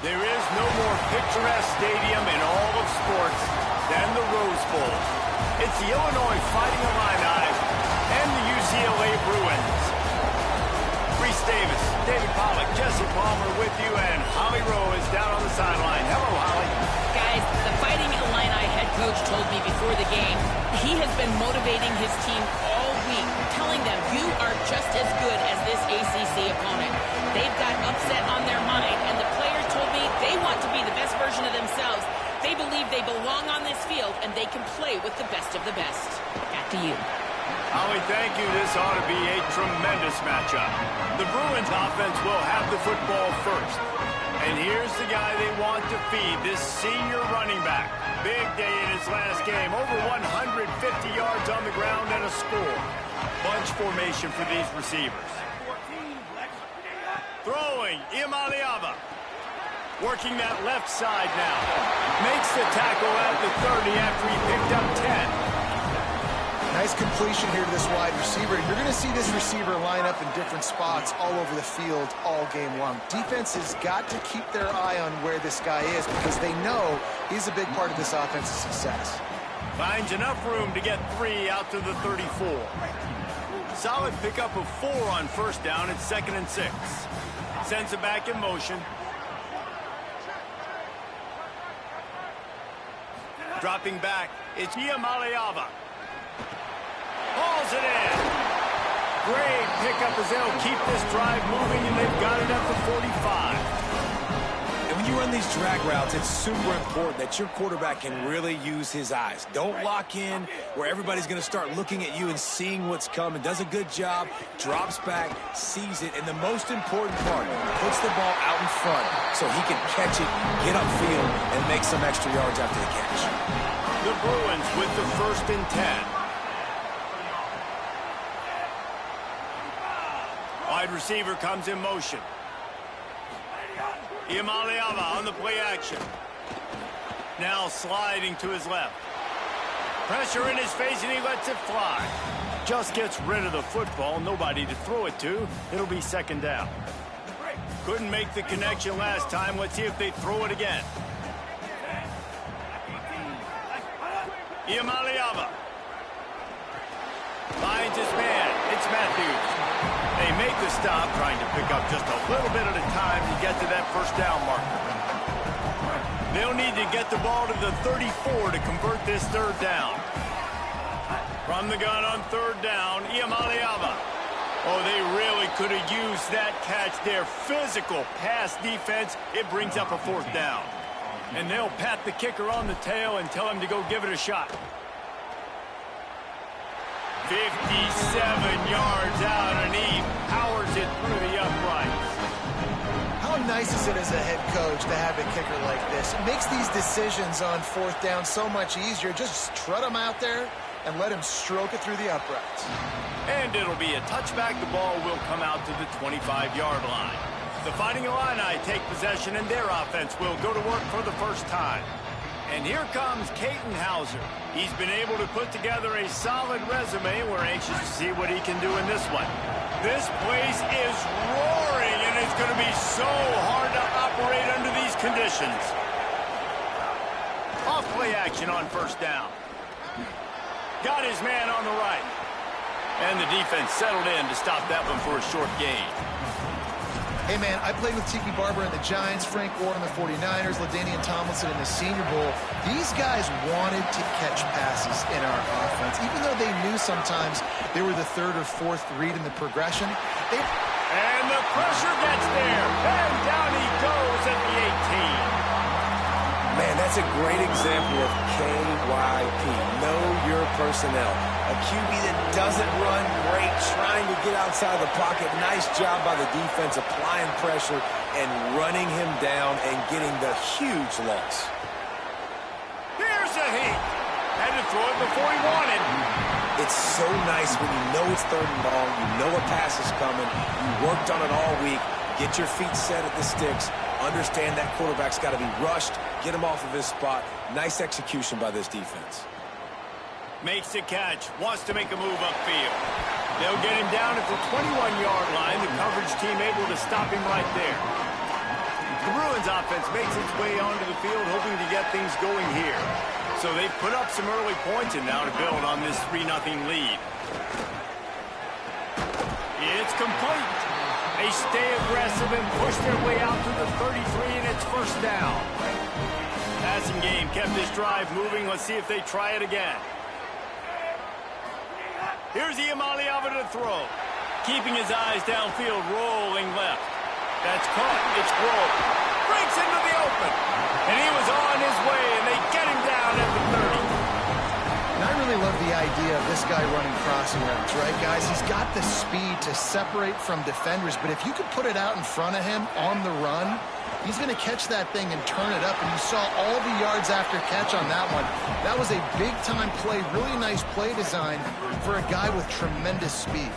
There is no more picturesque stadium in all of sports than the Rose Bowl. It's the Illinois Fighting Illini and the UCLA Bruins. Reese Davis, David Pollack, Jesse Palmer with you, and Holly Rowe is down on the sideline. Hello, Holly. Guys, the Fighting Illini head coach told me before the game he has been motivating his team all week, telling them you are just as good as this ACC opponent. They've got upset on their mind, and the players told me they want to be the best version of themselves. They believe they belong on this field, and they can play with the best of the best. Back to you. Holly, thank you. This ought to be a tremendous matchup. The Bruins offense will have the football first. And here's the guy they want to feed, this senior running back. Big day in his last game, over 150 yards on the ground and a score. Bunch formation for these receivers. Throwing, Iamaleava. Working that left side now. Makes the tackle at the 30 after he picked up 10. Nice completion here to this wide receiver. You're going to see this receiver line up in different spots all over the field all game long. Defense has got to keep their eye on where this guy is because they know he's a big part of this offense's success. Finds enough room to get 3 out to the 34. Solid pickup of 4 on first down. It's 2nd and 6. Sends it back in motion. Dropping back, it's Iamaleava. Hauls it in. Great pickup as they'll keep this drive moving, and they've got it up to 45. And when you run these drag routes, it's super important that your quarterback can really use his eyes. Don't lock in where everybody's going to start looking at you and seeing what's coming. Does a good job, drops back, sees it, and the most important part, puts the ball out in front so he can catch it, get upfield, and make some extra yards after the catch. The Bruins with the 1st and 10. Wide receiver comes in motion. Iamaleava on the play action. Now sliding to his left. Pressure in his face, and he lets it fly. Just gets rid of the football. Nobody to throw it to. It'll be 2nd down. Couldn't make the connection last time. Let's see if they throw it again. Iamaleava. Finds his man. It's Matthews. They make the stop, trying to pick up just a little bit at a time to get to that 1st down marker. They'll need to get the ball to the 34 to convert this 3rd down. From the gun on 3rd down, Iamaleava. Oh, they really could have used that catch there. Physical pass defense. It brings up a 4th down. And they'll pat the kicker on the tail and tell him to go give it a shot. 57 yards out, and he powers it through the uprights. How nice is it as a head coach to have a kicker like this? It makes these decisions on 4th down so much easier. Just trot him out there and let him stroke it through the uprights. And it'll be a touchback. The ball will come out to the 25-yard line. The Fighting Illini take possession, and their offense will go to work for the first time. And here comes Katin Houser. He's been able to put together a solid resume. We're anxious to see what he can do in this one. This place is roaring, and it's going to be so hard to operate under these conditions. Off play action on 1st down. Got his man on the right. And the defense settled in to stop that one for a short gain. Hey, man, I played with Tiki Barber and the Giants, Frank Gore and the 49ers, LaDainian Tomlinson in the Senior Bowl. These guys wanted to catch passes in our offense, even though they knew sometimes they were the 3rd or 4th read in the progression. And the pressure gets there. And down he goes at the 18. Man, that's a great example of KYP. Know your personnel. A QB that doesn't run great, trying to get outside the pocket. Nice job by the defense applying pressure and running him down and getting the huge loss. Here's a heat. Had to throw it before he wanted. It's so nice when you know it's 3rd and long, you know a pass is coming, you worked on it all week, get your feet set at the sticks, understand that quarterback's got to be rushed, get him off of his spot. Nice execution by this defense. Makes the catch, wants to make a move upfield. They'll get him down at the 21-yard line. The coverage team able to stop him right there. The Bruins offense makes its way onto the field, hoping to get things going here. So they've put up some early points and now to build on this 3-0 lead. It's complete. They stay aggressive and push their way out to the 33, and it's first down. Passing game kept this drive moving. Let's see if they try it again. Here's Iamaleava to throw. Keeping his eyes downfield, rolling left. That's caught. It's Grove. Breaks into the open. And he was on his way, and they get him down at the 30. And I really love the idea of this guy running crossing routes, right, guys? He's got the speed to separate from defenders, but if you could put it out in front of him on the run, he's going to catch that thing and turn it up, and you saw all the yards after catch on that one. That was a big-time play, really nice play design for a guy with tremendous speed.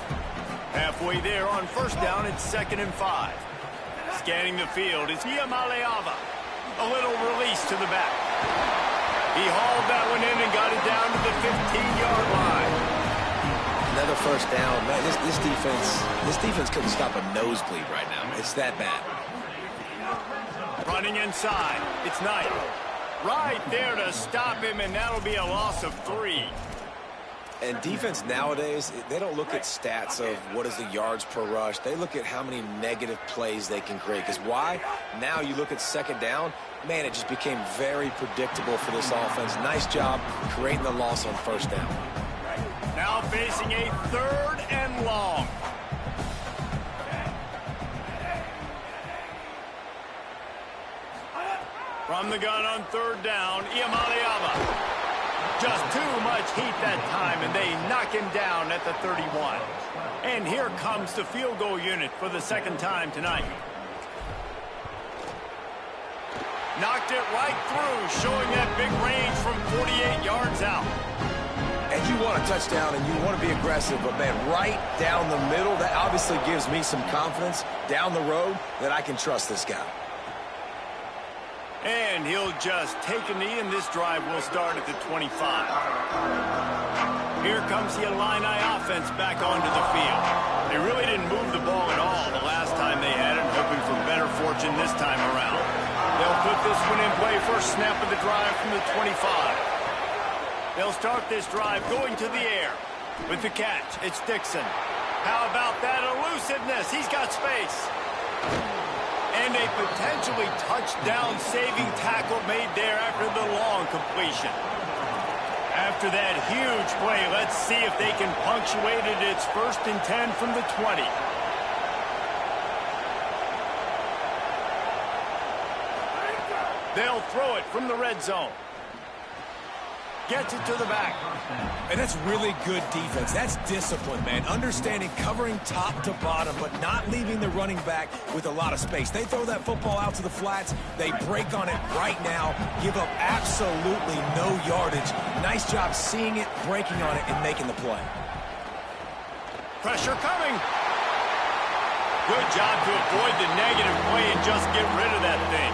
Halfway there on first down, it's 2nd and 5. Scanning the field is Iamaleava. A little release to the back. He hauled that one in and got it down to the 15-yard line. Another first down. Man, this defense couldn't stop a nosebleed right now. It's that bad. Running inside. It's Knight. Right there to stop him, and that'll be a loss of 3. And defense nowadays, they don't look at stats of what is the yards per rush. They look at how many negative plays they can create. Because why? Now you look at second down, man, it just became very predictable for this offense. Nice job creating the loss on first down. Now facing a 3rd and long. From the gun on 3rd down, Iamaleava. Just too much heat that time, and they knock him down at the 31. And here comes the field goal unit for the 2nd time tonight. Knocked it right through, showing that big range from 48 yards out. And you want a touchdown, and you want to be aggressive, but, man, right down the middle, that obviously gives me some confidence down the road that I can trust this guy. And he'll just take a knee, and this drive will start at the 25. Here comes the Illini offense back onto the field. They really didn't move the ball at all the last time they had it, hoping for better fortune this time around. They'll put this one in play first snap of the drive from the 25. They'll start this drive going to the air. With the catch, it's Dixon. How about that elusiveness? He's got space. And a potentially touchdown-saving tackle made there after the long completion. After that huge play, let's see if they can punctuate it. It's 1st and 10 from the 20. They'll throw it from the red zone. Gets it to the back. And that's really good defense. That's discipline, man. Understanding covering top to bottom, but not leaving the running back with a lot of space. They throw that football out to the flats. They break on it right now. Give up absolutely no yardage. Nice job seeing it, breaking on it, and making the play. Pressure coming. Good job to avoid the negative play and just get rid of that thing.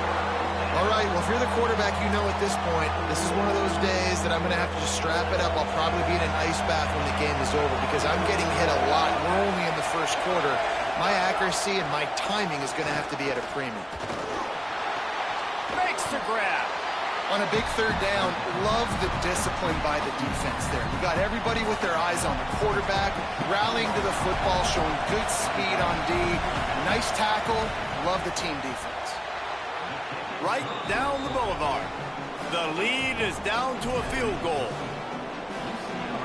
All right, well, if you're the quarterback, you know at this point, this is one of those days that I'm going to have to just strap it up. I'll probably be in an ice bath when the game is over because I'm getting hit a lot. We're only in the first quarter. My accuracy and my timing is going to have to be at a premium. Makes the grab. On a big 3rd down, love the discipline by the defense there. You got everybody with their eyes on the quarterback, rallying to the football, showing good speed on D. Nice tackle. Love the team defense. Right down the boulevard. The lead is down to a field goal.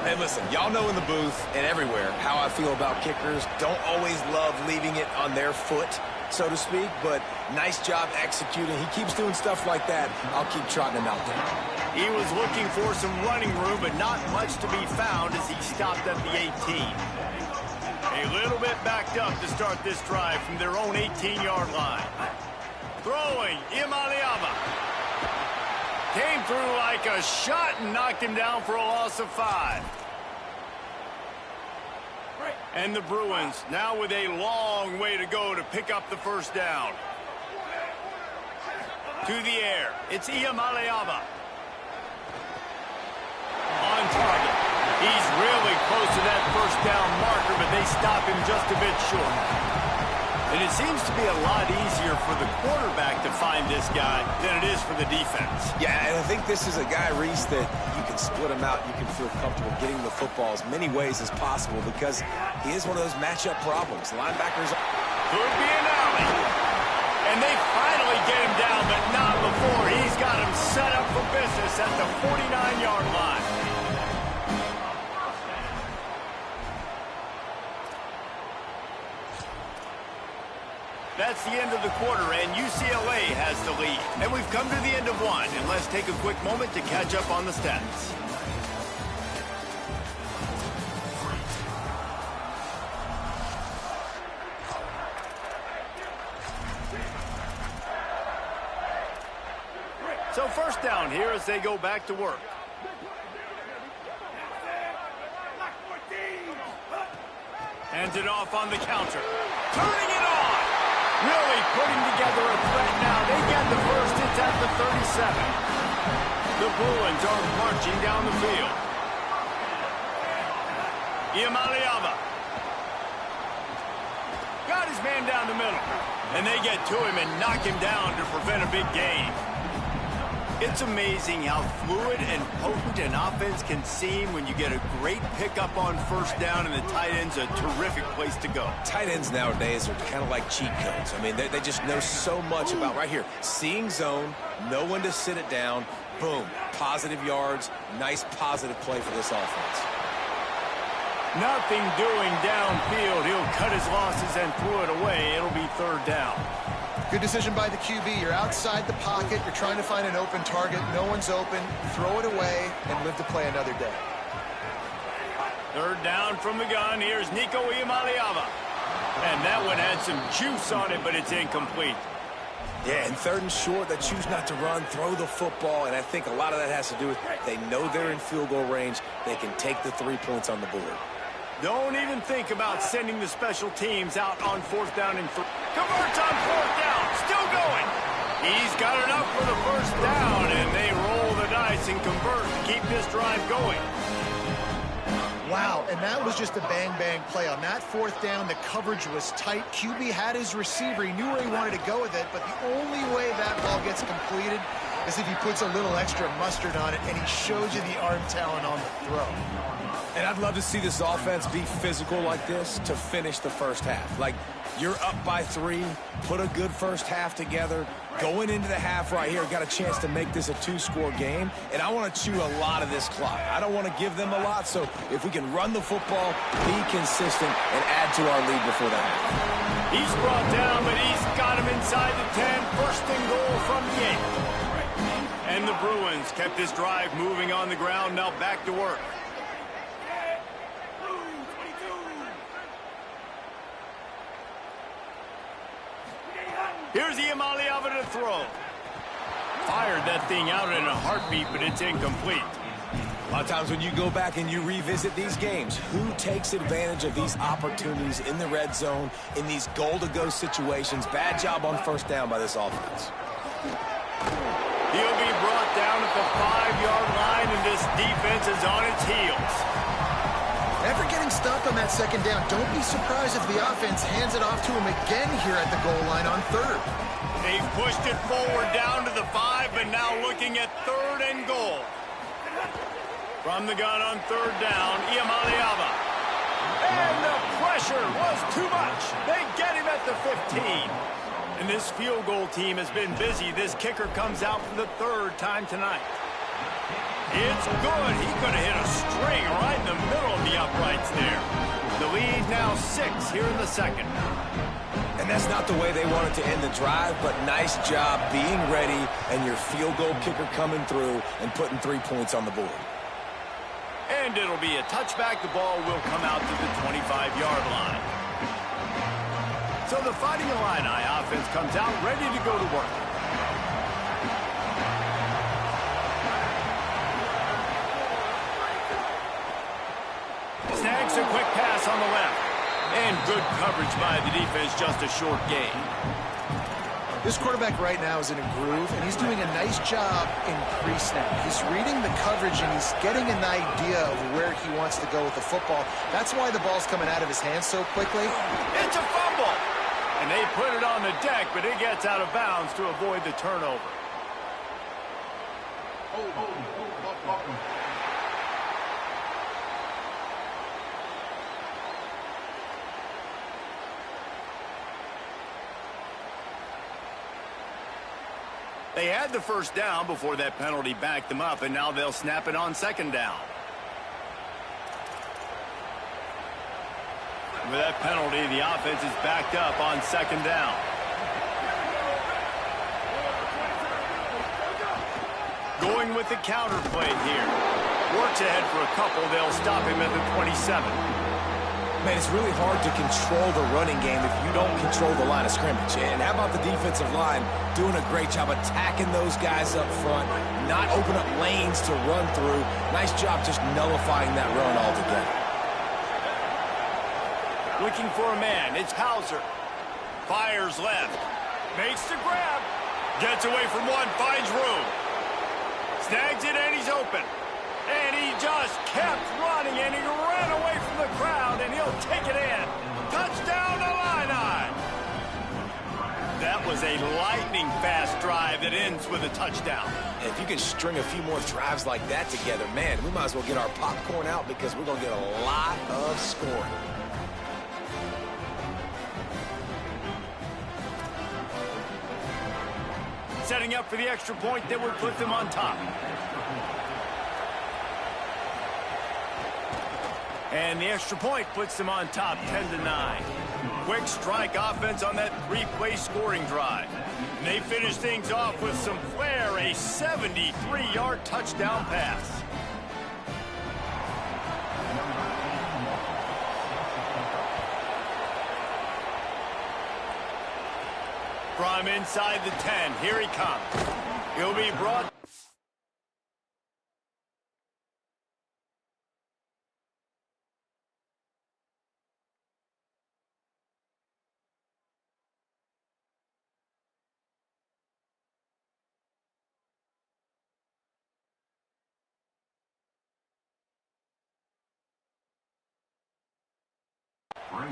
Hey, listen, y'all know in the booth and everywhere how I feel about kickers. Don't always love leaving it on their foot, so to speak, but nice job executing. He keeps doing stuff like that. I'll keep trotting him out there. He was looking for some running room, but not much to be found as he stopped at the 18. A little bit backed up to start this drive from their own 18-yard line. Throwing, Iamaleava. Came through like a shot and knocked him down for a loss of 5. And the Bruins now with a long way to go to pick up the first down. To the air, it's Iamaleava. On target. He's really close to that first down marker, but they stop him just a bit short. And it seems to be a lot easier for the quarterback to find this guy than it is for the defense. Yeah, and I think this is a guy, Reese, that you can split him out. You can feel comfortable getting the football as many ways as possible because he is one of those matchup problems. Linebackers could be an alley. And they finally get him down, but not before. He's got him set up for business at the 49-yard line. That's the end of the quarter, and UCLA has the lead. And we've come to the end of one, and let's take a quick moment to catch up on the stats. So first down here as they go back to work. Hands it off on the counter. Turning it on. Really putting together a threat now. They get the first. It's at the 37. The Bruins are marching down the field. Iamaleava. Got his man down the middle. And they get to him and knock him down to prevent a big gain. It's amazing how fluid and potent an offense can seem when you get a great pickup on first down, and the tight end's a terrific place to go. Tight ends nowadays are kind of like cheat codes. I mean, they just know so much about, right here, seeing zone, know when to sit it down, boom, positive yards, nice positive play for this offense. Nothing doing downfield. He'll cut his losses and throw it away. It'll be third down. Good decision by the QB. You're outside the pocket. You're trying to find an open target. No one's open. Throw it away and live to play another day. Third down from the gun. Here's Nico Iamaleava. And that one had some juice on it, but it's incomplete. Yeah, and third and short, they choose not to run, throw the football, and I think a lot of that has to do with they know they're in field goal range. They can take the 3 points on the board. Don't even think about sending the special teams out on fourth down and converts on fourth down. Still going. He's got enough for the first down, and they roll the dice and convert to keep this drive going. Wow, and that was just a bang-bang play. On that fourth down, the coverage was tight. QB had his receiver. He knew where he wanted to go with it, but the only way that ball gets completed is if he puts a little extra mustard on it, and he shows you the arm talent on the throw. And I'd love to see this offense be physical like this to finish the first half. Like, you're up by 3, put a good first half together. Going into the half right here, got a chance to make this a 2-score game, and I want to chew a lot of this clock. I don't want to give them a lot, so if we can run the football, be consistent, and add to our lead before the half. He's brought down, but he's got him inside the 10. First and goal from the 8. And the Bruins kept this drive moving on the ground. Now back to work. Here's Iamaleava to throw. Fired that thing out in a heartbeat, but it's incomplete. A lot of times when you go back and you revisit these games, who takes advantage of these opportunities in the red zone, in these goal-to-go situations? Bad job on first down by this offense. He'll be brought down at the 5-yard line, and this defense is on its heels. After getting stopped on that second down, don't be surprised if the offense hands it off to him again here at the goal line on third. They've pushed it forward down to the 5, but now looking at third and goal. From the gun on third down, Iamaleava. And the pressure was too much. They get him at the 15. And this field goal team has been busy. This kicker comes out for the third time tonight. It's good. He could have hit a string right in the middle of the uprights there. The lead now 6 here in the second. And that's not the way they wanted to end the drive, but nice job being ready and your field goal kicker coming through and putting 3 points on the board. And it'll be a touchback. The ball will come out to the 25-yard line. So the Fighting Illini offense comes out ready to go to work. Snags a quick pass on the left. And good coverage by the defense, just a short gain. This quarterback right now is in a groove, and he's doing a nice job in pre-snap. He's reading the coverage, and he's getting an idea of where he wants to go with the football. That's why the ball's coming out of his hands so quickly. It's a fumble. And And they put it on the deck, but it gets out of bounds to avoid the turnover. They had the first down before that penalty backed them up, and now they'll snap it on second down. With that penalty, the offense is backed up on second down. Going with the counter play here. Works ahead for a couple. They'll stop him at the 27. Man, it's really hard to control the running game if you don't control the line of scrimmage. And how about the defensive line doing a great job attacking those guys up front, not open up lanes to run through. Nice job just nullifying that run altogether. Looking for a man. It's Hauser. Fires left. Makes the grab. Gets away from one. Finds room. Snags it, and he's open. And he just kept running, and he ran away from the crowd, and he'll take it in. Touchdown, Illini! That was a lightning-fast drive that ends with a touchdown. If you can string a few more drives like that together, man, we might as well get our popcorn out because we're going to get a lot of scoring. Setting up for the extra point that would put them on top. And the extra point puts them on top 10-9. Quick strike offense on that three-play scoring drive. And they finish things off with some flair, a 73-yard touchdown pass. From inside the 10, here he comes. He'll be brought.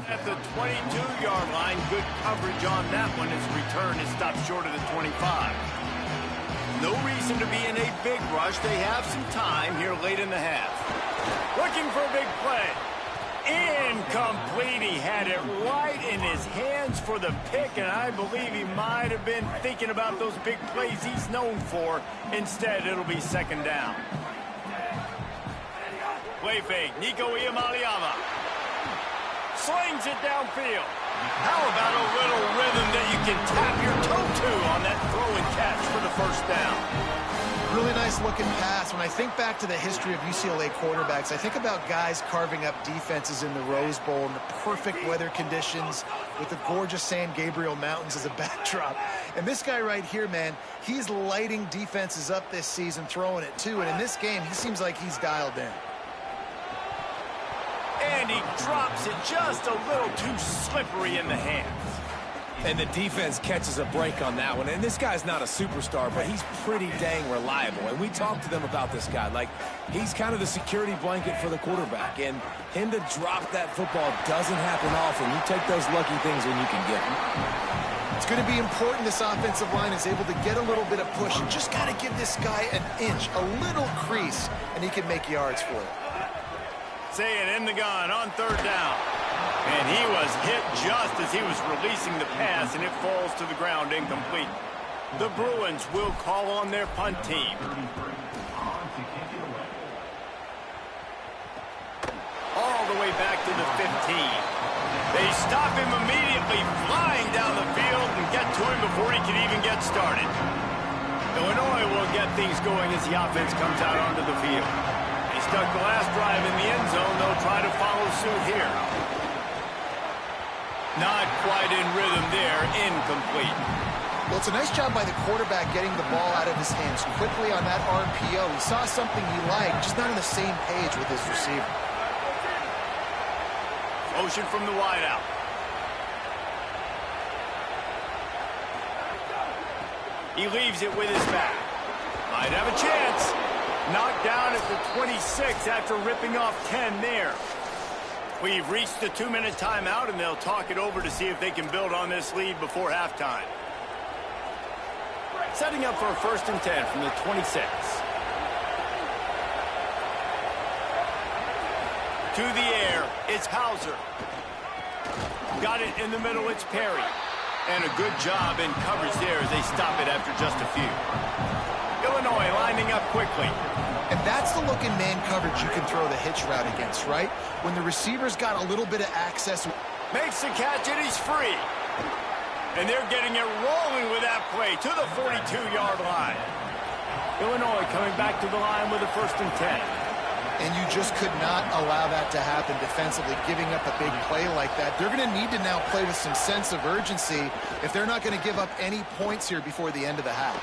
At the 22-yard line, good coverage on that one as return is stopped short of the 25. No reason to be in a big rush. They have some time here late in the half. Looking for a big play. Incomplete. He had it right in his hands for the pick, and I believe he might have been thinking about those big plays he's known for. Instead, it'll be second down. Play fake. Nico Iamaleava slings it downfield. How about a little rhythm that you can tap your toe to on that throw and catch for the first down? Really nice looking pass. When I think back to the history of UCLA quarterbacks, I think about guys carving up defenses in the Rose Bowl in the perfect weather conditions with the gorgeous San Gabriel Mountains as a backdrop. And this guy right here, man, he's lighting defenses up this season, throwing it too. And in this game, he seems like he's dialed in. And he drops it just a little too slippery in the hands. And the defense catches a break on that one. And this guy's not a superstar, but he's pretty dang reliable. And we talked to them about this guy. Like, he's kind of the security blanket for the quarterback. And him to drop that football doesn't happen often. You take those lucky things when you can get them. It's going to be important this offensive line is able to get a little bit of push. You just got to give this guy an inch, a little crease, and he can make yards for it. Say it in the gun on third down. And he was hit just as he was releasing the pass, and it falls to the ground incomplete. The Bruins will call on their punt team. All the way back to the 15. They stop him immediately, flying down the field and get to him before he can even get started. Illinois will get things going as the offense comes out onto the field. They stuck the last drive in the end zone. They'll try to follow suit here. Not quite in rhythm there. Incomplete. Well, it's a nice job by the quarterback getting the ball out of his hands quickly on that RPO. He saw something he liked, just not on the same page with his receiver. Motion from the wideout. He leaves it with his back. Might have a chance. Knocked down at the 26 after ripping off 10 there. We've reached the 2-minute timeout, and they'll talk it over to see if they can build on this lead before halftime. Setting up for a 1st and 10 from the 26. To the air, it's Hauser. Got it in the middle, it's Perry. And a good job in coverage there as they stop it after just a few. Illinois lining up quickly. And that's the look in man coverage you can throw the hitch route against, right? When the receiver's got a little bit of access. Makes the catch, and he's free. And they're getting it rolling with that play to the 42-yard line. Illinois coming back to the line with a 1st and 10. And you just could not allow that to happen defensively, giving up a big play like that. They're going to need to now play with some sense of urgency if they're not going to give up any points here before the end of the half.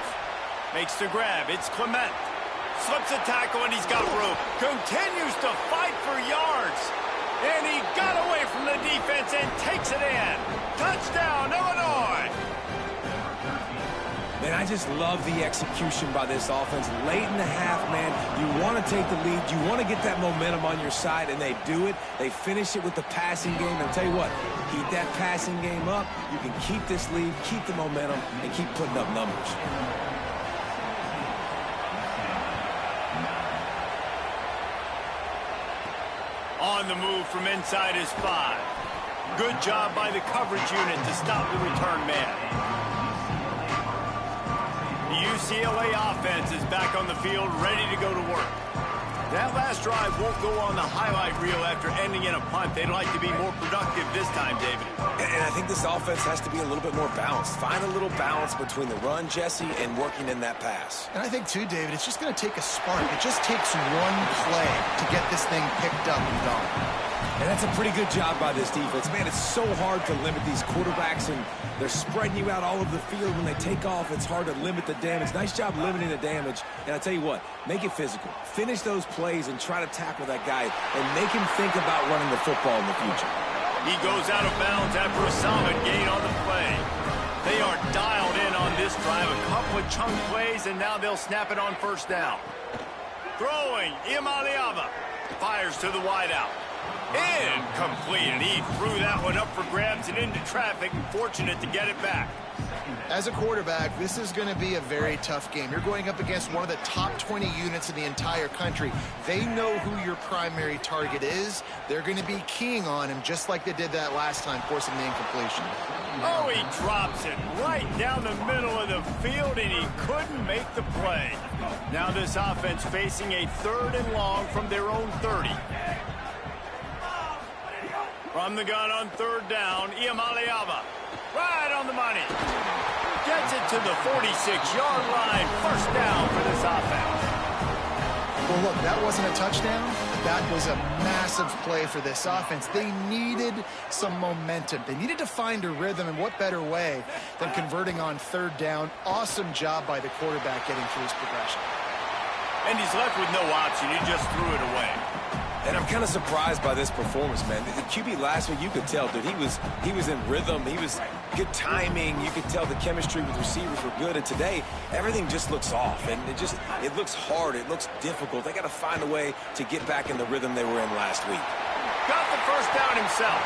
Makes the grab. It's Clement. Slips a tackle, and he's got room. Continues to fight for yards. And he got away from the defense and takes it in. Touchdown, Illinois. Man, I just love the execution by this offense. Late in the half, man, you want to take the lead. You want to get that momentum on your side, and they do it. They finish it with the passing game. And I'll tell you what, keep that passing game up. You can keep this lead, keep the momentum, and keep putting up numbers. On the move from inside his 5. Good job by the coverage unit to stop the return man. The UCLA offense is back on the field, ready to go to work. That last drive won't go on the highlight reel after ending in a punt. They'd like to be more productive this time, David. And I think this offense has to be a little bit more balanced. Find a little balance between the run, Jesse, and working in that pass. And I think, too, David, it's just going to take a spark. It just takes one play to get this thing picked up and gone. And that's a pretty good job by this defense. Man, it's so hard to limit these quarterbacks, and they're spreading you out all over the field. When they take off, it's hard to limit the damage. Nice job limiting the damage. And I tell you what, make it physical. Finish those plays and try to tackle that guy and make him think about running the football in the future. He goes out of bounds after a solid gain on the play. They are dialed in on this drive. A couple of chunk plays, and now they'll snap it on 1st down. Throwing, Iamaleava fires to the wideout. Incomplete, and he threw that one up for grabs and into traffic, and fortunate to get it back. As a quarterback, this is going to be a very tough game. You're going up against one of the top 20 units in the entire country. They know who your primary target is. They're going to be keying on him just like they did that last time, forcing the incompletion. Oh, he drops it right down the middle of the field, and he couldn't make the play. Now this offense facing a 3rd and long from their own 30. From the gun on 3rd down, Iamaleava. Right on the money. Gets it to the 46-yard line. 1st down for this offense. Well, look, that wasn't a touchdown. That was a massive play for this offense. They needed some momentum. They needed to find a rhythm, and what better way than converting on 3rd down. Awesome job by the quarterback getting through his progression. And he's left with no option. He just threw it away. And I'm kind of surprised by this performance, man. The QB last week, you could tell, dude, he was in rhythm. He was good timing. You could tell the chemistry with receivers were good. And today, everything just looks off. And it looks hard. It looks difficult. They got to find a way to get back in the rhythm they were in last week. Got the 1st down himself.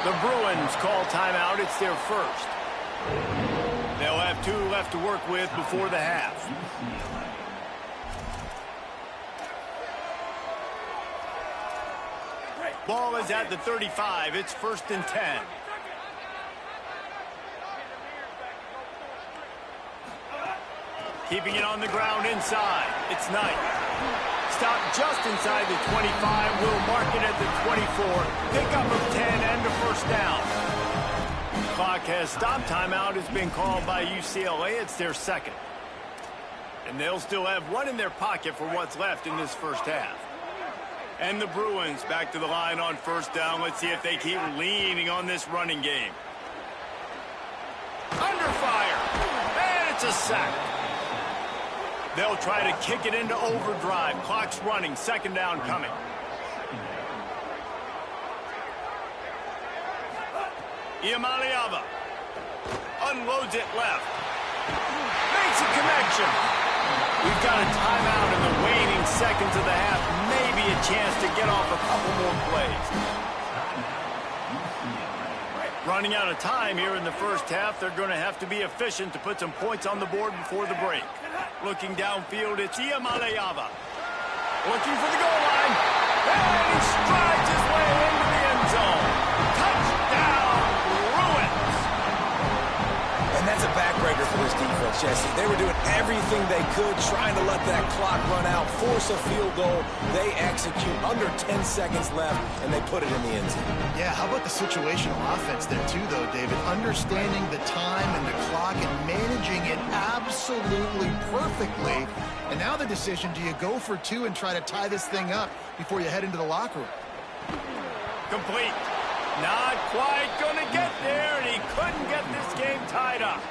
The Bruins call timeout. It's their 1st. They'll have 2 left to work with before the half. Ball is at the 35. It's 1st and 10. Keeping it on the ground inside. It's Knight. Stopped just inside the 25. Will mark it at the 24. Pickup of 10 and a 1st down. Clock has stopped. Timeout has been called by UCLA. It's their 2nd. And they'll still have 1 in their pocket for what's left in this 1st half. And the Bruins back to the line on 1st down. Let's see if they keep leaning on this running game. Under fire. And it's a sack. They'll try to kick it into overdrive. Clock's running. 2nd down coming. Iamaleava unloads it left. Makes a connection. We've got a timeout in the waning seconds of the half. Maybe a chance to get off a couple more plays. Running out of time here in the first half. They're going to have to be efficient to put some points on the board before the break. Looking downfield, it's Iamaleava. Looking for the goal line. And he strides his way into the end zone. Touchdown, Bruins. And that's a backbreaker for this defense, Jesse. They were doing everything they could, trying to let that clock run out, force a field goal. They execute under 10 seconds left, and they put it in the end zone. Yeah, how about the situational offense there too, though, David? Understanding the time and the clock and managing it absolutely perfectly. And now the decision, do you go for two and try to tie this thing up before you head into the locker room? Complete. Not quite going to get there, and he couldn't get this game tied up.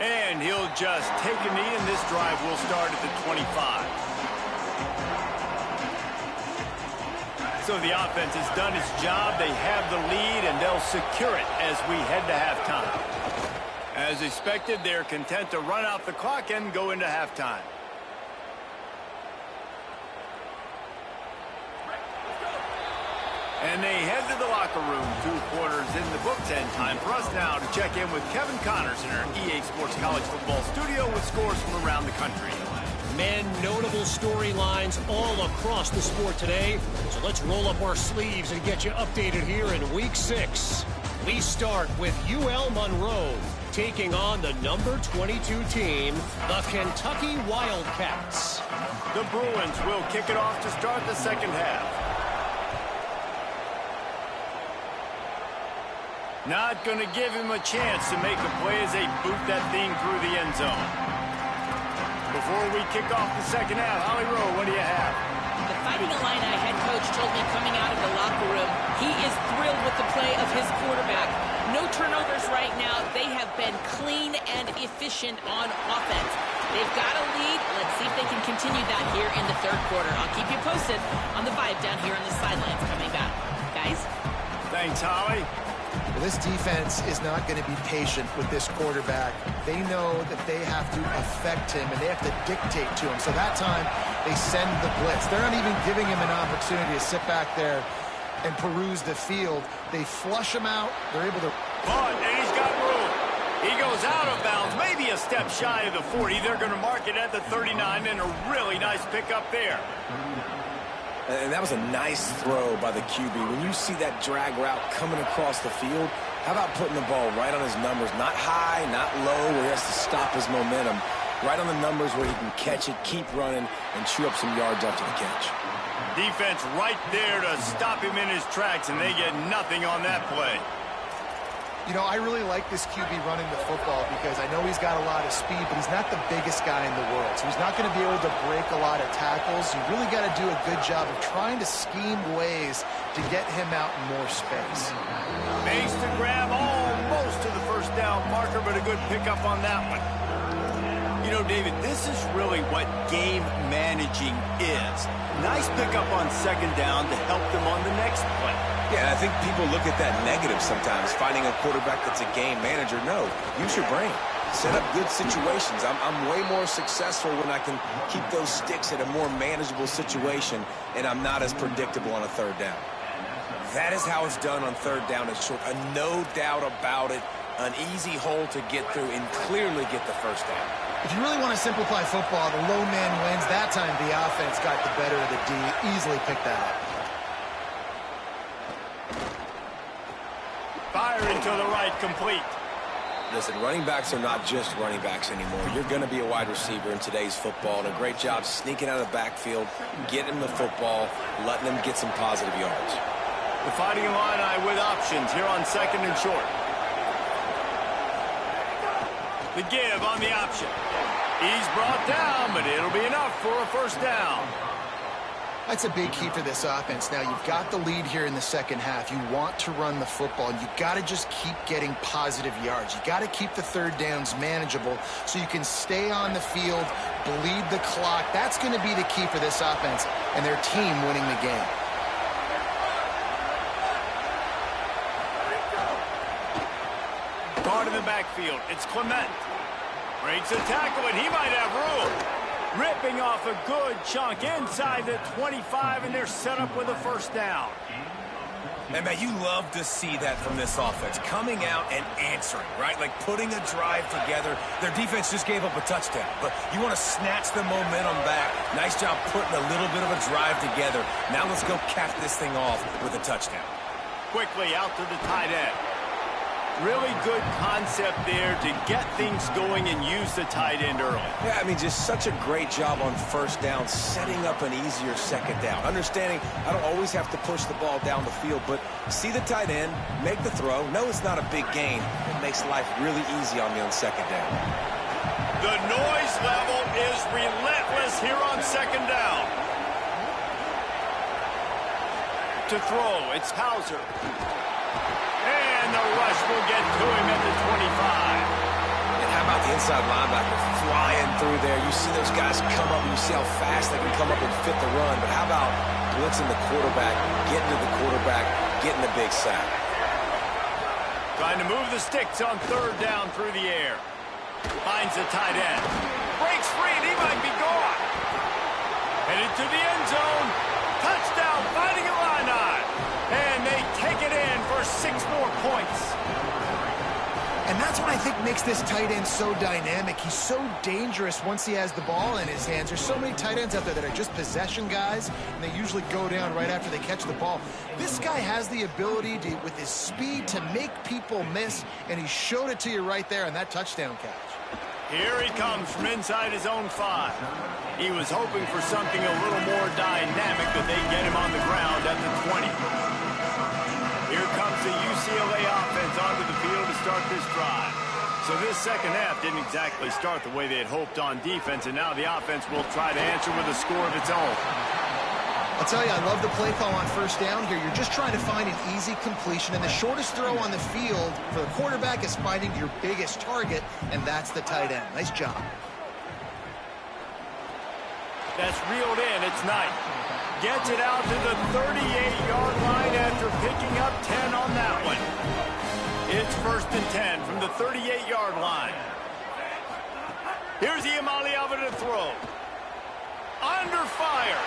And he'll just take a knee, and this drive will start at the 25. So the offense has done its job. They have the lead, and they'll secure it as we head to halftime. As expected, they're content to run out the clock and go into halftime. And they head to the locker room. 2 quarters in the books, and time for us now to check in with Kevin Connors in our EA Sports College Football studio with scores from around the country. Men, notable storylines all across the sport today. So let's roll up our sleeves and get you updated here in Week 6. We start with UL Monroe taking on the number 22 team, the Kentucky Wildcats. The Bruins will kick it off to start the second half. Not going to give him a chance to make a play as they boot that thing through the end zone. Before we kick off the second half, Holly Rowe, what do you have? The Fighting Illini head coach told me coming out of the locker room, he is thrilled with the play of his quarterback. No turnovers right now. They have been clean and efficient on offense. They've got a lead. Let's see if they can continue that here in the third quarter. I'll keep you posted on the vibe down here on the sidelines coming back. Guys? Thanks, Holly. Well, this defense is not going to be patient with this quarterback. They know that they have to affect him, and they have to dictate to him. So that time, they send the blitz. They're not even giving him an opportunity to sit back there and peruse the field. They flush him out. They're able to... And he's got room. He goes out of bounds, maybe a step shy of the 40. They're going to mark it at the 39, and a really nice pickup there. And that was a nice throw by the QB. When you see that drag route coming across the field, how about putting the ball right on his numbers? Not high, not low, where he has to stop his momentum. Right on the numbers where he can catch it, keep running, and chew up some yards after the catch. Defense right there to stop him in his tracks, and they get nothing on that play. You know, I really like this QB running the football because I know he's got a lot of speed, but he's not the biggest guy in the world. So he's not going to be able to break a lot of tackles. You really got to do a good job of trying to scheme ways to get him out in more space. Makes the grab almost to the first down marker, but a good pickup on that one. You know, David, this is really what game managing is. Nice pickup on second down to help them on the next play. Yeah, I think people look at that negative sometimes, finding a quarterback that's a game manager. No, use your brain. Set up good situations. I'm way more successful when I can keep those sticks at a more manageable situation, and I'm not as predictable on a third down. That is how it's done on third down and short. No doubt about it. An easy hole to get through and clearly get the first down. If you really want to simplify football, the low man wins. That time the offense got the better of the D. Easily picked that up. Firing to the right, complete. Listen, running backs are not just running backs anymore. You're going to be a wide receiver in today's football, and a great job sneaking out of the backfield, getting the football, letting them get some positive yards. The Fighting Illini with options here on second and short. The give on the option. He's brought down, but it'll be enough for a first down. That's a big key for this offense. Now, you've got the lead here in the second half. You want to run the football, and you've got to just keep getting positive yards. You've got to keep the third downs manageable so you can stay on the field, bleed the clock. That's going to be the key for this offense and their team winning the game. Guard in the backfield. It's Clement. Breaks a tackle, and he might have room. Ripping off a good chunk inside the 25, and they're set up with a first down. And, man, you love to see that from this offense, coming out and answering, right? Like putting a drive together. Their defense just gave up a touchdown, but you want to snatch the momentum back. Nice job putting a little bit of a drive together. Now let's go cap this thing off with a touchdown. Quickly out to the tight end. Really good concept there to get things going and use the tight end early. Yeah, I mean, just such a great job on first down, setting up an easier second down. Understanding I don't always have to push the ball down the field, but see the tight end, make the throw. No, it's not a big gain. It makes life really easy on me on second down. The noise level is relentless here on second down. To throw, it's Hauser. And the rush will get to him at the 25. And how about the inside linebacker flying through there? You see those guys come up, and you see how fast they can come up and fit the run. But how about blitzing the quarterback, getting to the quarterback, getting the big sack? Trying to move the sticks on third down through the air. Finds the tight end. Breaks free, and he might be gone. Headed to the end zone. Touchdown, Fighting Illini. And they take it in for 6 more points. And that's what I think makes this tight end so dynamic. He's so dangerous once he has the ball in his hands. There's so many tight ends out there that are just possession guys, and they usually go down right after they catch the ball. This guy has the ability to, with his speed, to make people miss, and he showed it to you right there on that touchdown catch. Here he comes from inside his own 5. He was hoping for something a little more dynamic, that they get him on the ground at the 20. Here comes the UCLA offense onto the field to start this drive. So this second half didn't exactly start the way they had hoped on defense, and now the offense will try to answer with a score of its own. I'll tell you, I love the play call on first down here. You're just trying to find an easy completion, and the shortest throw on the field for the quarterback is finding your biggest target, and that's the tight end. Nice job. That's reeled in. It's Knight. Gets it out to the 38-yard line after picking up 10 on that one. It's 1st and 10 from the 38-yard line. Here's Iamaleava to throw. Under fire.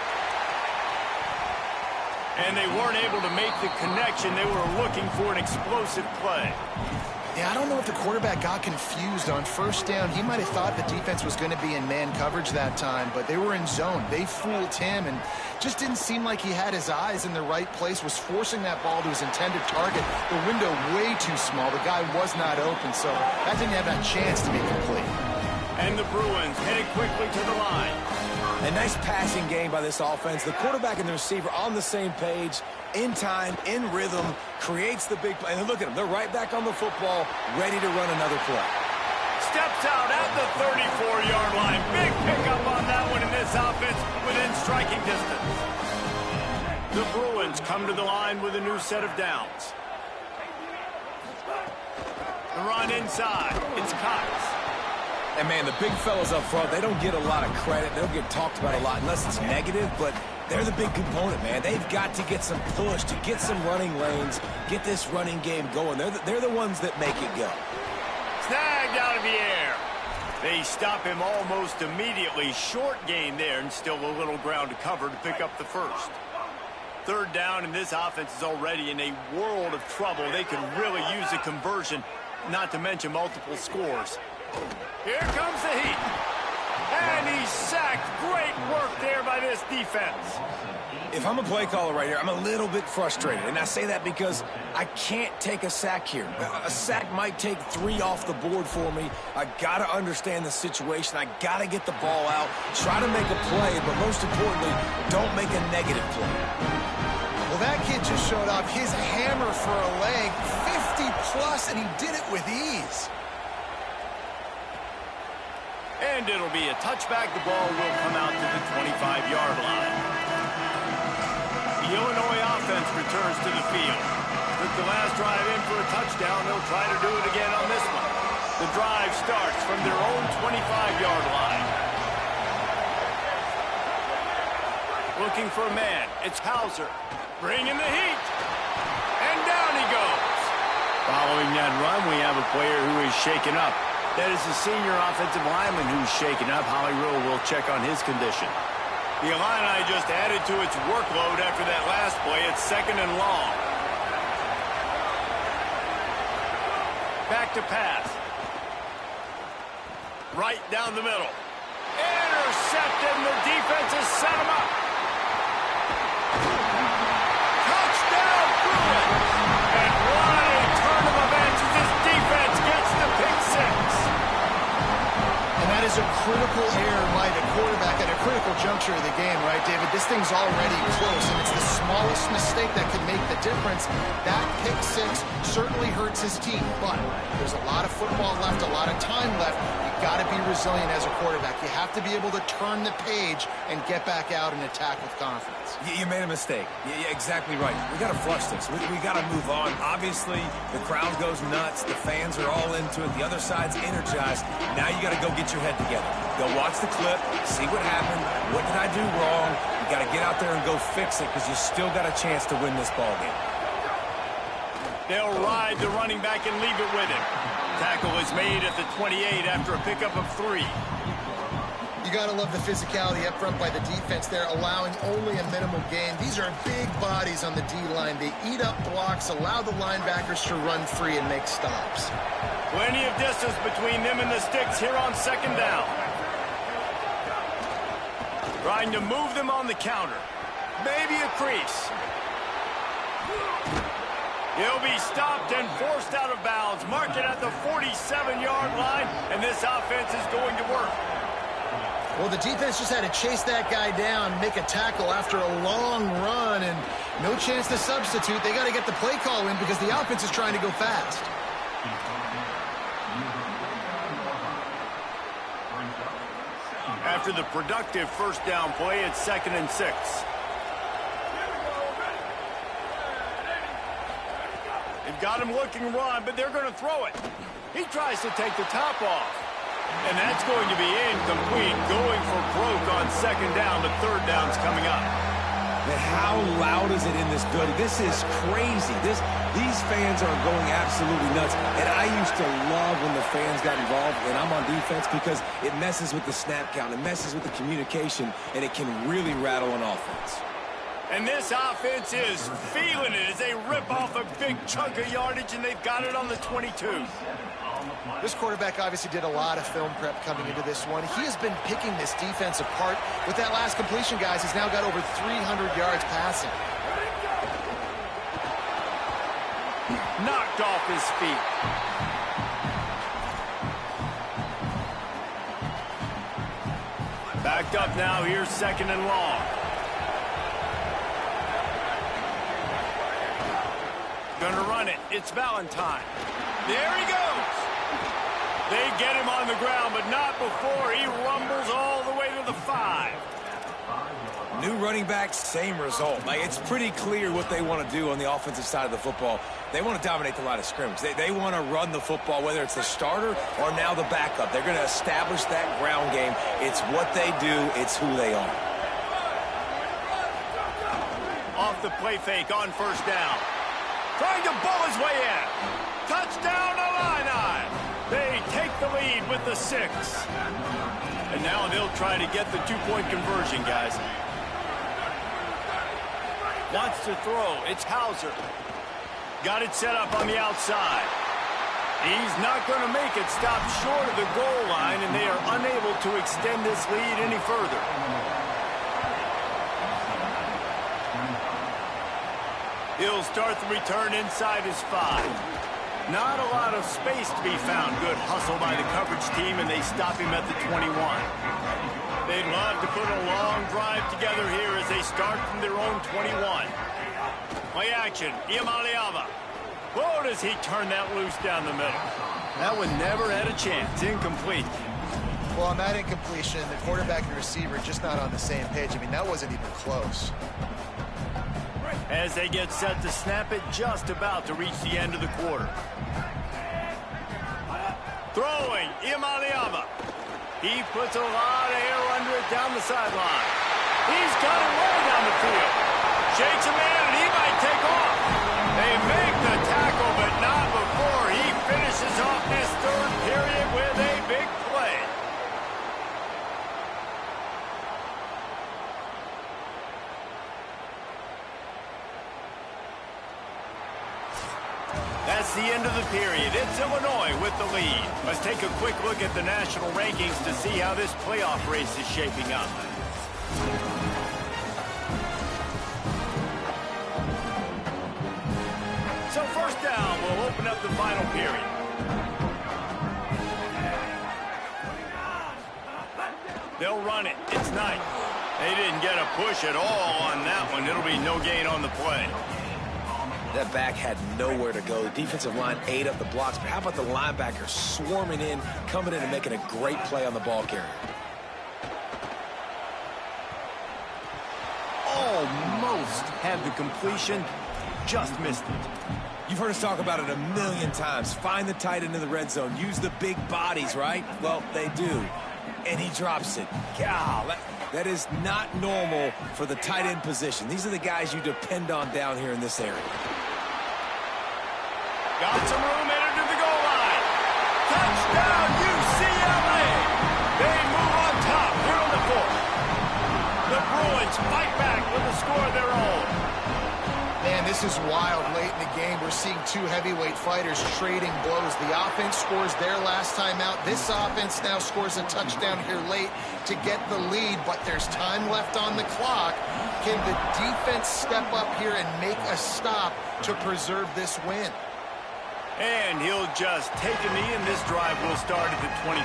And they weren't able to make the connection. They were looking for an explosive play. Yeah, I don't know if the quarterback got confused on first down. He might have thought the defense was going to be in man coverage that time, but they were in zone. They fooled him and just didn't seem like he had his eyes in the right place, was forcing that ball to his intended target. The window way too small. The guy was not open, so that didn't have that chance to be complete. And the Bruins headed quickly to the line. A nice passing game by this offense. The quarterback and the receiver on the same page, in time, in rhythm, creates the big play. And look at them. They're right back on the football, ready to run another play. Steps out at the 34-yard line. Big pickup on that one in this offense within striking distance. The Bruins come to the line with a new set of downs. The run inside. It's Cox. And, man, the big fellas up front, they don't get a lot of credit. They don't get talked about a lot unless it's negative, but they're the big component, man. They've got to get some push, to get some running lanes, get this running game going. They're the ones that make it go. Snagged out of the air. They stop him almost immediately. Short gain there, and still a little ground to cover to pick up the first. 3rd down, and this offense is already in a world of trouble. They can really use a conversion, not to mention multiple scores. Here comes the heat. And he's sacked. Great work there by this defense. If I'm a play caller right here, I'm a little bit frustrated. And I say that because I can't take a sack here. A sack might take 3 off the board for me. I got to understand the situation. I got to get the ball out, try to make a play, but most importantly, don't make a negative play. Well, that kid just showed off his hammer for a leg, 50-plus, and he did it with ease. And it'll be a touchback. The ball will come out to the 25-yard line. The Illinois offense returns to the field. Took the last drive in for a touchdown. They'll try to do it again on this one. The drive starts from their own 25-yard line. Looking for a man. It's Hauser. Bringing the heat. And down he goes. Following that run, we have a player who is shaken up. That is the senior offensive lineman who's shaken up. Howie Rowe will check on his condition. The Illini just added to its workload after that last play. It's 2nd and long. Back to pass. Right down the middle. Intercepted, and the defense has set him up. Touchdown, Bruin! And what a turn of events as this defense gets the pick six. And that is a critical error by the quarterback at a critical juncture of the game, right, David? This thing's already close, and it's the smallest mistake that can make the difference. That pick six certainly hurts his team, but there's a lot of football left, a lot of time left. You've got to be resilient as a quarterback. You have to be able to turn the page and get back out and attack with confidence. You made a mistake. Yeah, exactly right. We got to flush this. We got to move on. Obviously, the crowd goes nuts. The fans are all into it. The other side's energized. Now you got to go get your head together. Go watch the clip, see what happened. What did I do wrong? You got to get out there and go fix it because you still got a chance to win this ball game. They'll ride the running back and leave it with him. Tackle is made at the 28 after a pickup of 3. You got to love the physicality up front by the defense there, allowing only a minimal gain. These are big bodies on the D-line. They eat up blocks, allow the linebackers to run free and make stops. Plenty of distance between them and the sticks here on 2nd down. Trying to move them on the counter. Maybe a crease. He'll be stopped and forced out of bounds. Mark it at the 47-yard line, and this offense is going to work. Well, the defense just had to chase that guy down, make a tackle after a long run, and no chance to substitute. They got to get the play call in because the offense is trying to go fast. After the productive 1st down play, it's 2nd and 6. They've got him looking run, but they're going to throw it. He tries to take the top off. And that's going to be incomplete, going for broke on 2nd down. The 3rd down's coming up. Man, how loud is it in this building? This is crazy. These fans are going absolutely nuts. And I used to love when the fans got involved, and I'm on defense, because it messes with the snap count. It messes with the communication, and it can really rattle an offense. And this offense is feeling it as they rip off a big chunk of yardage, and they've got it on the 22. This quarterback obviously did a lot of film prep coming into this one. He has been picking this defense apart. With that last completion, guys, he's now got over 300 yards passing. Knocked off his feet. Backed up now. Here's 2nd and long. Gonna run it. It's Valentine. There he goes. They get him on the ground, but not before he rumbles all the way to the 5. New running back, same result. Like, it's pretty clear what they want to do on the offensive side of the football. They want to dominate the line of scrimmage. They want to run the football, whether it's the starter or now the backup. They're going to establish that ground game. It's what they do. It's who they are. Off the play fake on 1st down. Trying to bull his way in. Touchdown, Illini. They take the lead with the 6. And now they'll try to get the 2-point conversion, guys. Wants to throw. It's Hauser. Got it set up on the outside. He's not going to make it. Stop short of the goal line, and they are unable to extend this lead any further. He'll start the return inside his 5. Not a lot of space to be found. Good hustle by the coverage team, and they stop him at the 21. They'd love to put a long drive together here as they start from their own 21. Play action, Iamaleava. Whoa, does he turn that loose down the middle. That one never had a chance. Incomplete. Well, on that incompletion, the quarterback and receiver just not on the same page. I mean, that wasn't even close. As they get set to snap it, just about to reach the end of the quarter. Throwing, Iamaleava. He puts a lot of air under it down the sideline. He's got it way down the field. Shakes him in, and he might take off. They make the tackle, but not before he finishes off this 3rd period with a That's the end of the period. It's Illinois with the lead. Let's take a quick look at the national rankings to see how this playoff race is shaping up. So first down, we'll open up the final period. They'll run it. It's Knight. They didn't get a push at all on that one. It'll be no gain on the play. That back had nowhere to go. The defensive line ate up the blocks, but how about the linebacker swarming in, coming in and making a great play on the ball carrier? Almost had the completion, just missed it. You've heard us talk about it a million times. Find the tight end in the red zone. Use the big bodies, right? Well, they do. And he drops it. God, that is not normal for the tight end position. These are the guys you depend on down here in this area. Got some room, headed to the goal line. Touchdown, UCLA. They move on top here in the fourth. The Bruins fight back with a score of their own. Man, this is wild late in the game. We're seeing two heavyweight fighters trading blows. The offense scores their last time out. This offense now scores a touchdown here late to get the lead, but there's time left on the clock. Can the defense step up here and make a stop to preserve this win? And he'll just take a knee, and this drive will start at the 25.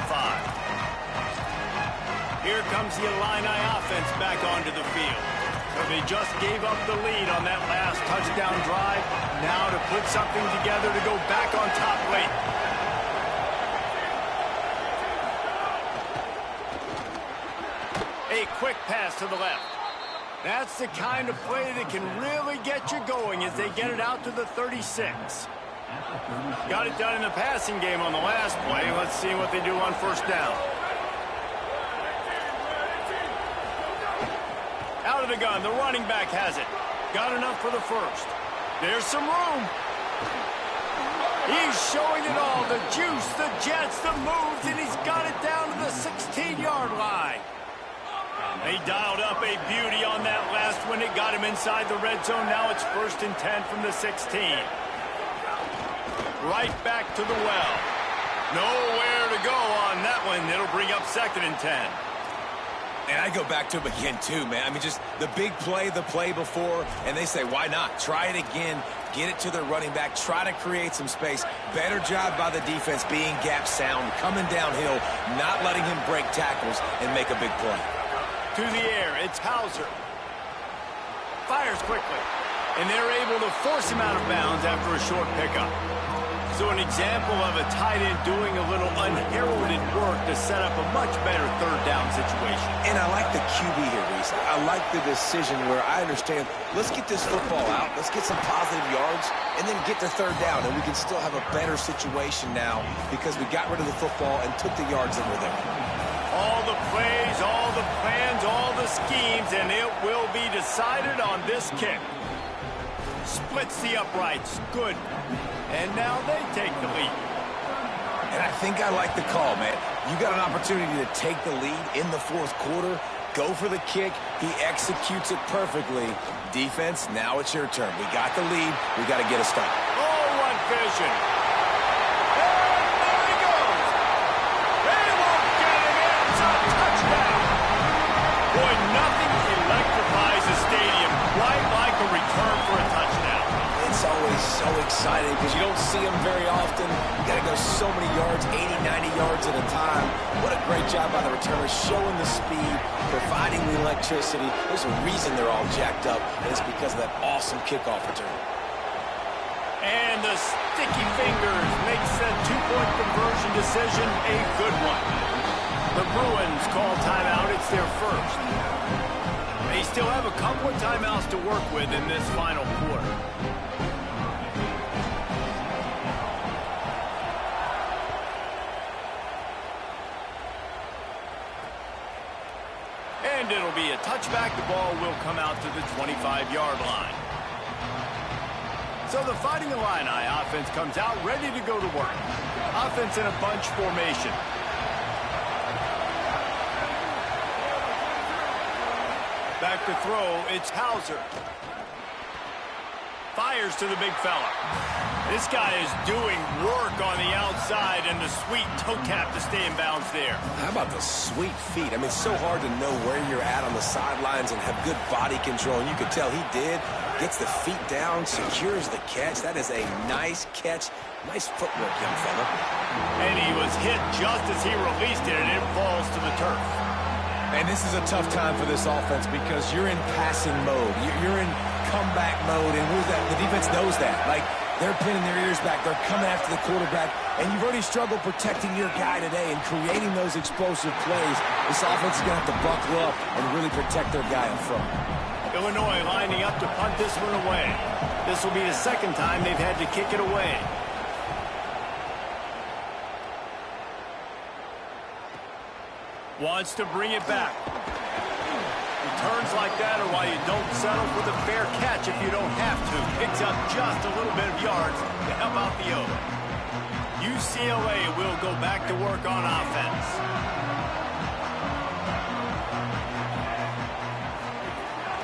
Here comes the Illini offense back onto the field. So they just gave up the lead on that last touchdown drive. Now to put something together to go back on top late. A quick pass to the left. That's the kind of play that can really get you going as they get it out to the 36. Got it done in the passing game on the last play. Let's see what they do on first down. Out of the gun, the running back has it. Got enough for the first. There's some room. He's showing it all. The juice, the jets, the moves, and he's got it down to the 16-yard line. He dialed up a beauty on that last one. It got him inside the red zone. Now it's 1st and 10 from the 16. Right back to the well. Nowhere to go on that one. It'll bring up 2nd and 10. And I go back to him again, too, man. I mean, just the big play, the play before, and they say, why not? Try it again, get it to their running back, try to create some space. Better job by the defense being gap sound, coming downhill, not letting him break tackles and make a big play. To the air, it's Hauser. Fires quickly, and they're able to force him out of bounds after a short pickup. So an example of a tight end doing a little unheralded work to set up a much better third down situation. And I like the QB here, Reese. I like the decision where I understand, let's get this football out, let's get some positive yards, and then get to third down, and we can still have a better situation now because we got rid of the football and took the yards that were there. All the plays, all the plans, all the schemes, and it will be decided on this kick. Splits the uprights. Good. And now they take the lead. And I think I like the call, man. You got an opportunity to take the lead in the fourth quarter. Go for the kick. He executes it perfectly. Defense, now it's your turn. We got the lead. We got to get a stop. Oh, what vision. And there he goes. They won't get him in. It's a touchdown. Boy, nothing electrifies a stadium quite like a return for a touchdown. It's always so exciting because you don't see them very often. You got to go so many yards, 80, 90 yards at a time. What a great job by the returners, showing the speed, providing the electricity. There's a reason they're all jacked up, and it's because of that awesome kickoff return. And the sticky fingers makes that two-point conversion decision a good one. The Bruins call timeout. It's their first. They still have a couple of timeouts to work with in this final quarter. And it'll be a touchback. The ball will come out to the 25-yard line. So the Fighting Illini offense comes out ready to go to work. Offense in a bunch formation. Back to throw, it's Hauser. Fires to the big fella. This guy is doing work on the outside, and the sweet toe tap to stay in bounds there. How about the sweet feet? I mean, it's so hard to know where you're at on the sidelines and have good body control. And you could tell he did. Gets the feet down, secures the catch. That is a nice catch. Nice footwork, young fella. And he was hit just as he released it, and it falls to the turf. And this is a tough time for this offense because you're in passing mode. You're in comeback mode, and the defense knows that. Like, they're pinning their ears back. They're coming after the quarterback, and you've already struggled protecting your guy today and creating those explosive plays. This offense is going to have to buckle up and really protect their guy in front. Illinois lining up to punt this one away. This will be the second time they've had to kick it away. Wants to bring it back. Returns like that are why you don't settle for the fair catch if you don't have to. Picks up just a little bit of yards to help out the O. UCLA will go back to work on offense.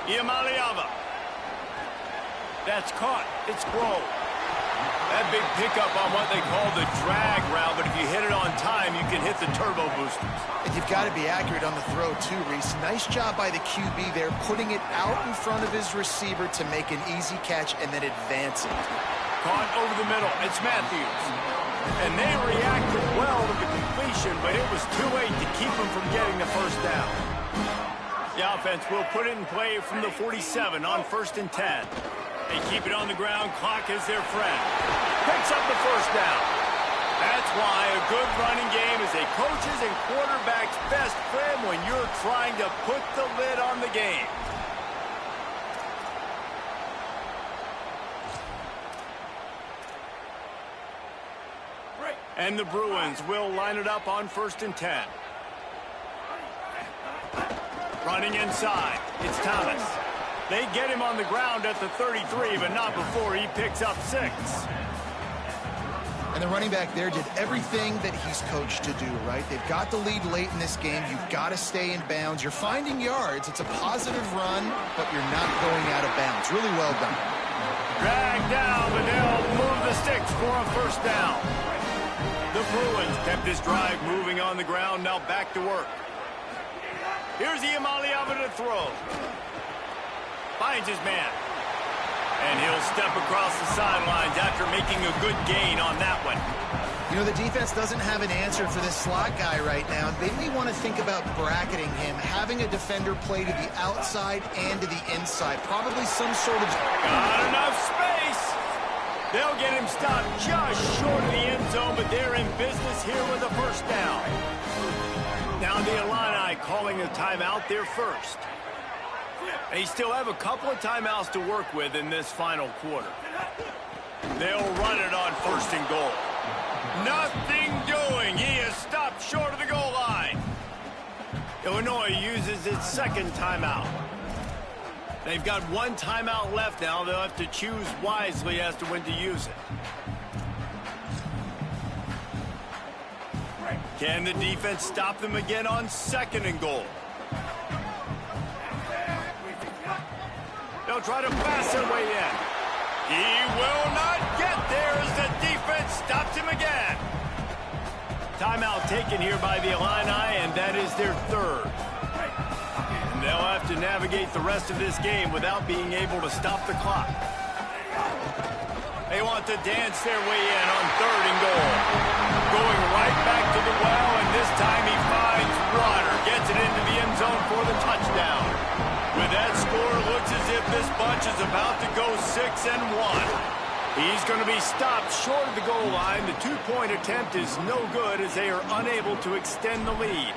Iamaleava. That's caught. It's Grove. That big pickup on what they call the drag route, but if you hit it on time, you can hit the turbo boosters. And you've got to be accurate on the throw, too, Reese. Nice job by the QB there, putting it out in front of his receiver to make an easy catch and then advance it. Caught over the middle. It's Matthews. And they reacted well to the completion, but it was too late to keep them from getting the first down. The offense will put it in play from the 47 on 1st and 10. They keep it on the ground. Clock is their friend. Picks up the first down. That's why a good running game is a coach's and quarterback's best friend when you're trying to put the lid on the game. And the Bruins will line it up on 1st and 10. Running inside. It's Thomas. They get him on the ground at the 33, but not before he picks up 6. And the running back there did everything that he's coached to do, right? They've got the lead late in this game. You've got to stay in bounds. You're finding yards. It's a positive run, but you're not going out of bounds. Really well done. Dragged down, but they'll move the sticks for a first down. The Bruins kept this drive moving on the ground. Now back to work. Here's Iamaleava to throw. Finds his man. And he'll step across the sidelines after making a good gain on that one. You know, the defense doesn't have an answer for this slot guy right now. They may want to think about bracketing him, having a defender play to the outside and to the inside. Probably some sort of... Got enough space. They'll get him stopped just short of the end zone, but they're in business here with a first down. Now the Illini calling a timeout there first. They still have a couple of timeouts to work with in this final quarter. They'll run it on 1st and goal. Nothing doing. He is stopped short of the goal line. Illinois uses its second timeout. They've got one timeout left now. They'll have to choose wisely as to when to use it. Can the defense stop them again on 2nd and goal? They'll try to pass their way in. He will not get there as the defense stops him again. Timeout taken here by the Illini, and that is their 3rd. And they'll have to navigate the rest of this game without being able to stop the clock. They want to dance their way in on 3rd and goal. Going right back to the well, and this time he finds Rodder. Gets it into the end zone for the touchdown. With that score, looks as if this bunch is about to go 6-1. He's going to be stopped short of the goal line. The 2-point attempt is no good as they are unable to extend the lead.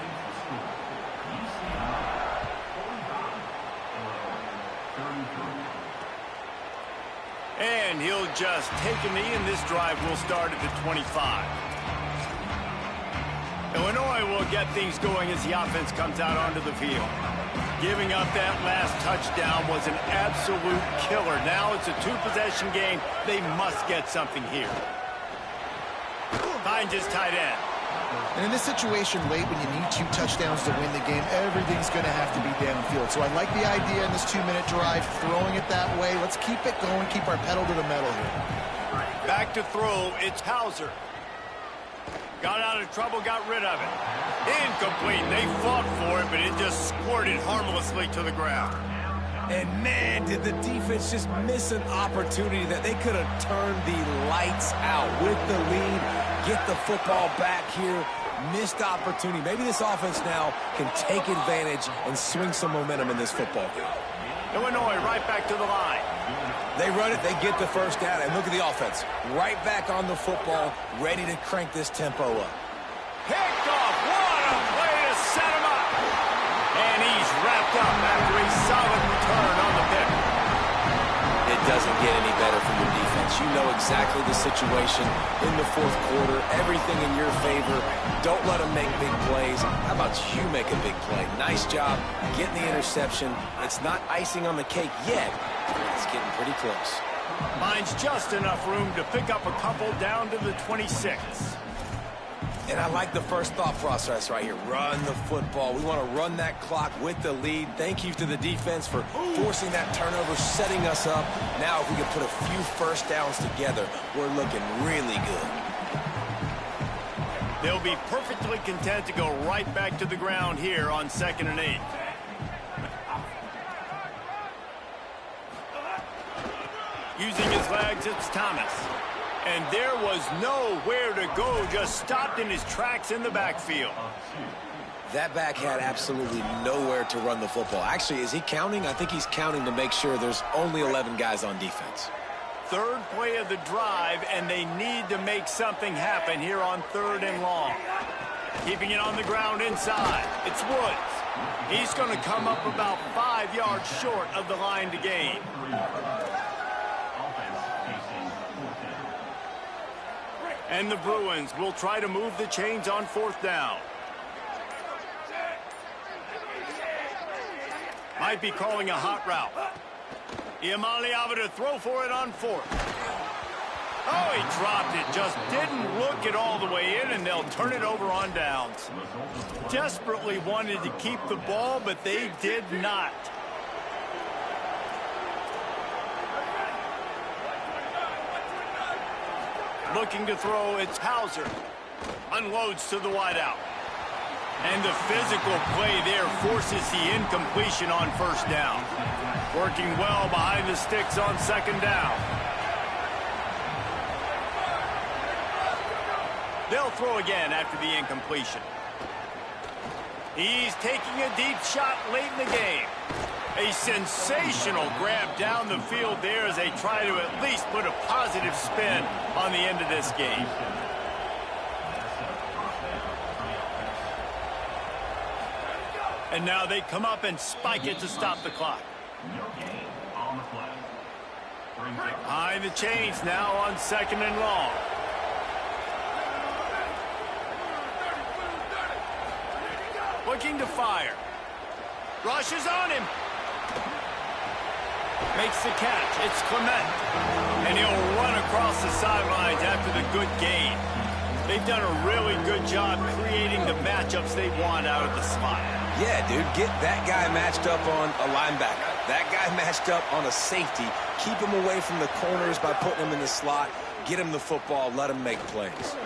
And he'll just take a knee, and this drive will start at the 25. Illinois will get things going as the offense comes out onto the field. Giving up that last touchdown was an absolute killer. Now it's a 2-possession game. They must get something here. Finds his tight end. And in this situation late when you need 2 touchdowns to win the game, everything's going to have to be downfield. So I like the idea in this 2-minute drive, throwing it that way. Let's keep it going, keep our pedal to the metal here. Back to throw, it's Hauser. Got out of trouble, got rid of it. Incomplete. They fought for it, but it just squirted harmlessly to the ground. And man, did the defense just miss an opportunity that they could have turned the lights out with the lead, get the football back here. Missed opportunity. Maybe this offense now can take advantage and swing some momentum in this football game. Illinois right back to the line. They run it, they get the first down, and look at the offense. Right back on the football, ready to crank this tempo up. Picked off. What a way to set him up. And he's wrapped up after a solid return on the pick. It doesn't get any better from your defense. You know exactly the situation in the fourth quarter. Everything in your favor. Don't let them make big plays. How about you make a big play? Nice job getting the interception. It's not icing on the cake yet. It's getting pretty close. Finds just enough room to pick up a couple down to the 26. And I like the first thought process right here. Run the football. We want to run that clock with the lead. Thank you to the defense for forcing that turnover, setting us up. Now if we can put a few first downs together, we're looking really good. They'll be perfectly content to go right back to the ground here on 2nd and 8. Using his legs, it's Thomas. And there was nowhere to go, just stopped in his tracks in the backfield. That back had absolutely nowhere to run the football. Actually, is he counting? I think he's counting to make sure there's only 11 guys on defense. Third play of the drive, and they need to make something happen here on 3rd and long. Keeping it on the ground inside. It's Woods. He's going to come up about 5 yards short of the line to gain. And the Bruins will try to move the chains on 4th down. Might be calling a hot route. Iamaleava to throw for it on 4th. Oh, he dropped it. Just didn't look it all the way in, and they'll turn it over on downs. Desperately wanted to keep the ball, but they did not. Looking to throw, it's Hauser. Unloads to the wideout. And the physical play there forces the incompletion on 1st down. Working well behind the sticks on 2nd down. They'll throw again after the incompletion. He's taking a deep shot late in the game. A sensational grab down the field there as they try to at least put a positive spin on the end of this game. And now they come up and spike it to stop the clock. Behind the chains now on 2nd and long. Looking to fire. Rushes on him. Makes the catch. It's Clement. And he'll run across the sidelines after the good gain. They've done a really good job creating the matchups they want out of the slot. Yeah, dude, get that guy matched up on a linebacker. That guy matched up on a safety. Keep him away from the corners by putting him in the slot. Get him the football. Let him make plays.